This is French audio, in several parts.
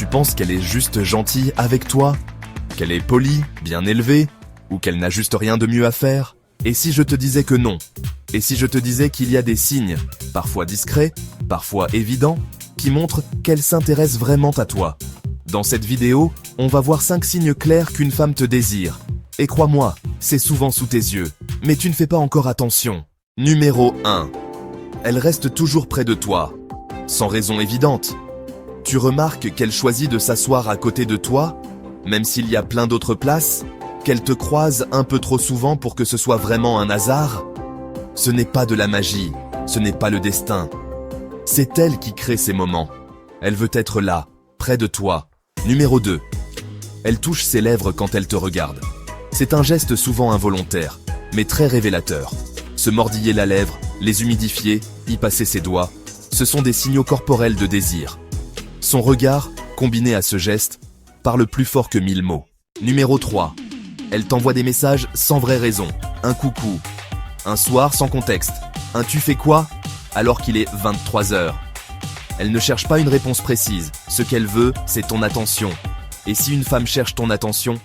Tu penses qu'elle est juste gentille avec toi? Qu'elle est polie, bien élevée? Ou qu'elle n'a juste rien de mieux à faire? Et si je te disais que non? Et si je te disais qu'il y a des signes, parfois discrets, parfois évidents, qui montrent qu'elle s'intéresse vraiment à toi? Dans cette vidéo, on va voir 5 signes clairs qu'une femme te désire. Et crois-moi, c'est souvent sous tes yeux, mais tu ne fais pas encore attention. Numéro 1. Elle reste toujours près de toi, sans raison évidente. Tu remarques qu'elle choisit de s'asseoir à côté de toi, même s'il y a plein d'autres places, qu'elle te croise un peu trop souvent pour que ce soit vraiment un hasard. Ce n'est pas de la magie, ce n'est pas le destin. C'est elle qui crée ces moments. Elle veut être là, près de toi. Numéro 2. Elle touche ses lèvres quand elle te regarde. C'est un geste souvent involontaire, mais très révélateur. Se mordiller la lèvre, les humidifier, y passer ses doigts, ce sont des signaux corporels de désir. Son regard, combiné à ce geste, parle plus fort que 1000 mots. Numéro 3. Elle t'envoie des messages sans vraie raison. Un coucou. Un soir sans contexte. Un tu fais quoi? Alors qu'il est 23 heures. Elle ne cherche pas une réponse précise. Ce qu'elle veut, c'est ton attention. Et si une femme cherche ton attention,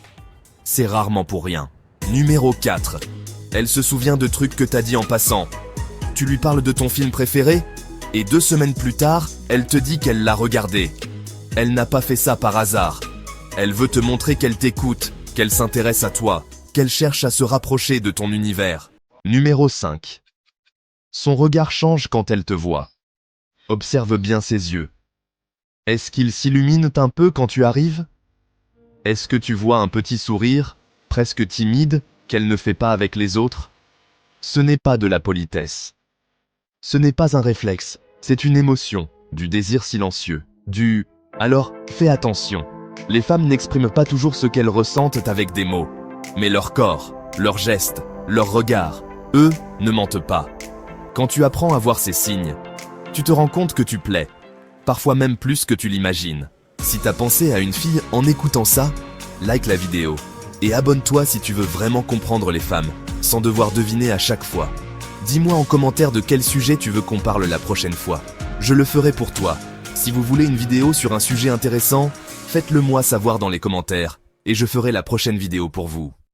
c'est rarement pour rien. Numéro 4. Elle se souvient de trucs que t'as dit en passant. Tu lui parles de ton film préféré? Et 2 semaines plus tard, elle te dit qu'elle l'a regardé. Elle n'a pas fait ça par hasard. Elle veut te montrer qu'elle t'écoute, qu'elle s'intéresse à toi, qu'elle cherche à se rapprocher de ton univers. Numéro 5. Son regard change quand elle te voit. Observe bien ses yeux. Est-ce qu'ils s'illuminent un peu quand tu arrives? Est-ce que tu vois un petit sourire, presque timide, qu'elle ne fait pas avec les autres? Ce n'est pas de la politesse. Ce n'est pas un réflexe, c'est une émotion, du désir silencieux, du « alors, fais attention ». Les femmes n'expriment pas toujours ce qu'elles ressentent avec des mots. Mais leur corps, leurs gestes, leurs regards, eux, ne mentent pas. Quand tu apprends à voir ces signes, tu te rends compte que tu plais, parfois même plus que tu l'imagines. Si t'as pensé à une fille en écoutant ça, like la vidéo et abonne-toi si tu veux vraiment comprendre les femmes, sans devoir deviner à chaque fois. Dis-moi en commentaire de quel sujet tu veux qu'on parle la prochaine fois. Je le ferai pour toi. Si vous voulez une vidéo sur un sujet intéressant, faites-le moi savoir dans les commentaires, et je ferai la prochaine vidéo pour vous.